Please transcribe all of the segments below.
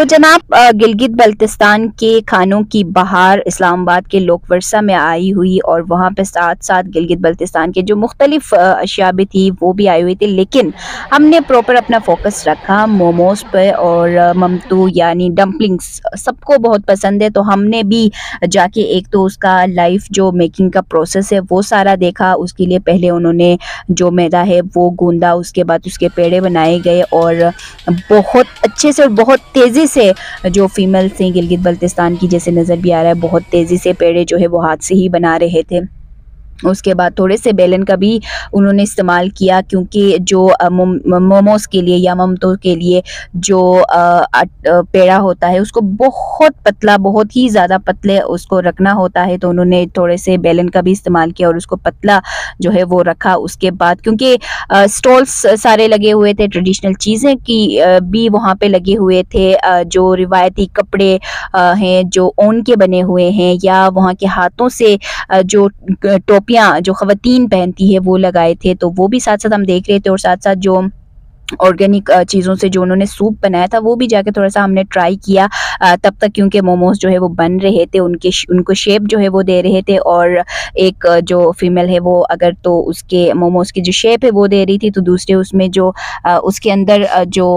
तो जनाब गिलगित बल्तिस्तान के खानों की बहार इस्लामाबाद के लोक वर्सा में आई हुई और वहाँ पे साथ साथ गिलगित बल्तिस्तान के जो मुख्तलिफ अशिया भी थी वो भी आई हुई थी, लेकिन हमने प्रॉपर अपना फोकस रखा मोमोज पे। और ममतू यानी डम्पलिंग्स सबको बहुत पसंद है, तो हमने भी जाके एक तो उसका लाइव जो मेकिंग का प्रोसेस है वो सारा देखा। उसके लिए पहले उन्होंने जो मैदा है वो गूंदा, उसके बाद उसके पेड़े बनाए गए और बहुत अच्छे से और बहुत तेज़ी से जो फीमेल थी गिलगित बल्तिस्तान की, जैसे नज़र भी आ रहा है, बहुत तेज़ी से पेड़े जो है वो हाथ से ही बना रहे थे। उसके बाद थोड़े से बेलन का भी उन्होंने इस्तेमाल किया, क्योंकि जो मोमोज के लिए या ममतों के लिए जो पेड़ा होता है उसको बहुत पतला, बहुत ही ज़्यादा पतले उसको रखना होता है, तो उन्होंने थोड़े से बेलन का भी इस्तेमाल किया और उसको पतला जो है वो रखा। उसके बाद क्योंकि स्टॉल्स सारे लगे हुए थे, ट्रेडिशनल चीज़ें की भी वहाँ पे लगे हुए थे, जो रिवायती कपड़े हैं जो ऊन के बने हुए हैं या वहाँ के हाथों से जो टोपियाँ जो ख़वातीन पहनती है वो लगाए थे, तो वो भी साथ साथ हम देख रहे थे। और साथ साथ जो ऑर्गेनिक चीज़ों से जो उन्होंने सूप बनाया था वो भी जाके थोड़ा सा हमने ट्राई किया तब तक, क्योंकि मोमोज जो है वो बन रहे थे, उनको शेप जो है वो दे रहे थे। और एक जो फीमेल है वो अगर तो उसके मोमोज की जो शेप है वो दे रही थी, तो दूसरे उसमें जो उसके अंदर जो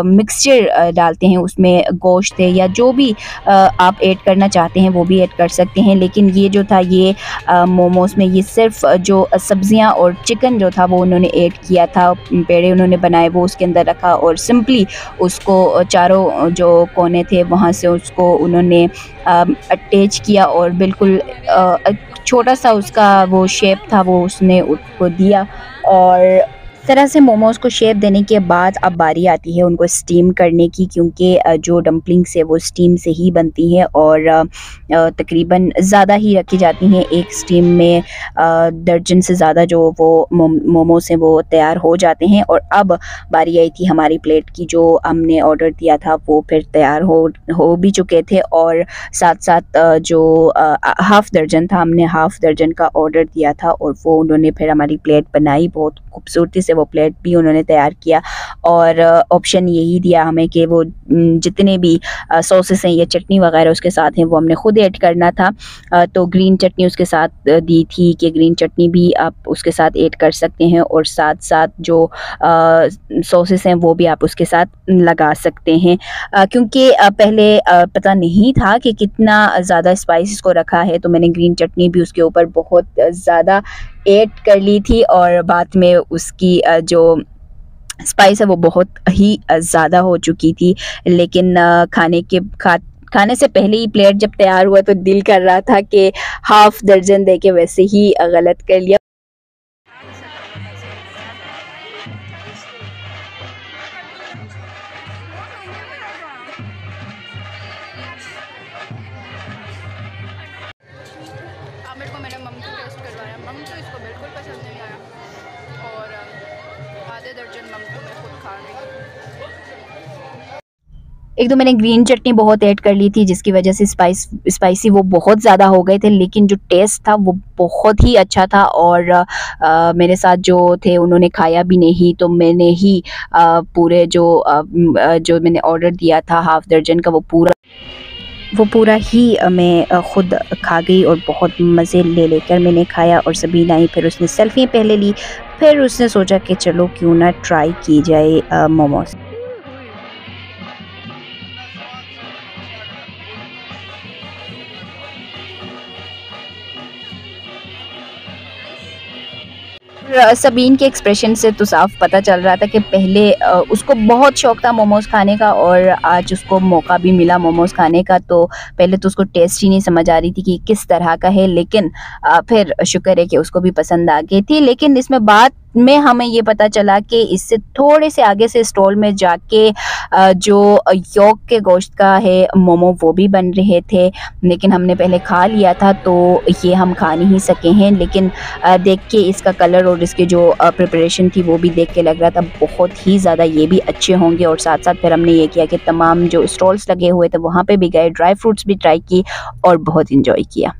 मिक्सचर डालते हैं उसमें गोश्त है या जो भी आप ऐड करना चाहते हैं वो भी ऐड कर सकते हैं। लेकिन ये जो था ये मोमोज में ये सिर्फ जो सब्जियां और चिकन जो था वो उन्होंने ऐड किया था, पेड़े उन्होंने बनाए वो उसके अंदर रखा और सिंपली उसको चारों जो कोने थे वहाँ से उसको उन्होंने अटैच किया और बिल्कुल छोटा सा उसका वो शेप था वो उसने उसको दिया। और इस तरह से मोमोज को शेप देने के बाद अब बारी आती है उनको स्टीम करने की, क्योंकि जो डम्पलिंग्स है वो स्टीम से ही बनती हैं और तकरीबन ज़्यादा ही रखी जाती हैं। एक स्टीम में दर्जन से ज़्यादा जो वो मोमोज हैं वो तैयार हो जाते हैं। और अब बारी आई थी हमारी प्लेट की, जो हमने ऑर्डर दिया था वो फिर तैयार हो भी चुके थे। और साथ साथ जो हाफ़ दर्जन था, हमने हाफ़ दर्जन का ऑर्डर दिया था और वो उन्होंने फिर हमारी प्लेट बनाई, बहुत खूबसूरती से वो प्लेट भी उन्होंने तैयार किया। और ऑप्शन यही दिया हमें कि वो जितने भी सॉसेस हैं या चटनी वगैरह उसके साथ हैं वो हमने खुद ऐड करना था। तो ग्रीन चटनी उसके साथ दी थी कि ग्रीन चटनी भी आप उसके साथ ऐड कर सकते हैं और साथ साथ जो सॉसेस हैं वो भी आप उसके साथ लगा सकते हैं, क्योंकि पहले पता नहीं था कि कितना ज़्यादा स्पाइस को रखा है, तो मैंने ग्रीन चटनी भी उसके ऊपर बहुत ज़्यादा ऐड कर ली थी और बाद में उसकी जो स्पाइस है वो बहुत ही ज़्यादा हो चुकी थी। लेकिन खाने से पहले ही प्लेट जब तैयार हुआ तो दिल कर रहा था कि हाफ़ दर्जन दे के वैसे ही गलत कर लिया। आमिर को मैंने मम्मी को टेस्ट करवाया, मम्मी को इसको बिल्कुल पसंद नहीं आया और आधे दर्जन मम्मी को मैं खुद खा रही हूँ। एक तो मैंने ग्रीन चटनी बहुत ऐड कर ली थी जिसकी वजह से स्पाइसी वो बहुत ज़्यादा हो गए थे, लेकिन जो टेस्ट था वो बहुत ही अच्छा था। और मेरे साथ जो थे उन्होंने खाया भी नहीं, तो मैंने ही पूरे जो मैंने ऑर्डर दिया था हाफ़ दर्जन का वो पूरा ही मैं ख़ुद खा गई और बहुत मज़े लेकर मैंने खाया। और सबीना आई, फिर उसने सेल्फी पहले ली, फिर उसने सोचा कि चलो क्यों ना ट्राई की जाए मोमोज़। सबीन के एक्सप्रेशन से तो साफ पता चल रहा था कि पहले उसको बहुत शौक था मोमोज़ खाने का और आज उसको मौका भी मिला मोमोज़ खाने का। तो पहले तो उसको टेस्ट ही नहीं समझ आ रही थी कि किस तरह का है, लेकिन फिर शुक्र है कि उसको भी पसंद आ गई थी। लेकिन इसमें बाद में हमें ये पता चला कि इससे थोड़े से आगे से स्टॉल में जाके जो यॉक के गोश्त का है मोमो वो भी बन रहे थे, लेकिन हमने पहले खा लिया था तो ये हम खा नहीं सके हैं। लेकिन देख के इसका कलर और इसके जो प्रिपरेशन थी वो भी देख के लग रहा था बहुत ही ज़्यादा ये भी अच्छे होंगे। और साथ साथ फिर हमने ये किया कि तमाम जो स्टॉल्स लगे हुए थे वहाँ पे भी गए, ड्राई फ्रूट्स भी ट्राई की और बहुत इंजॉय किया।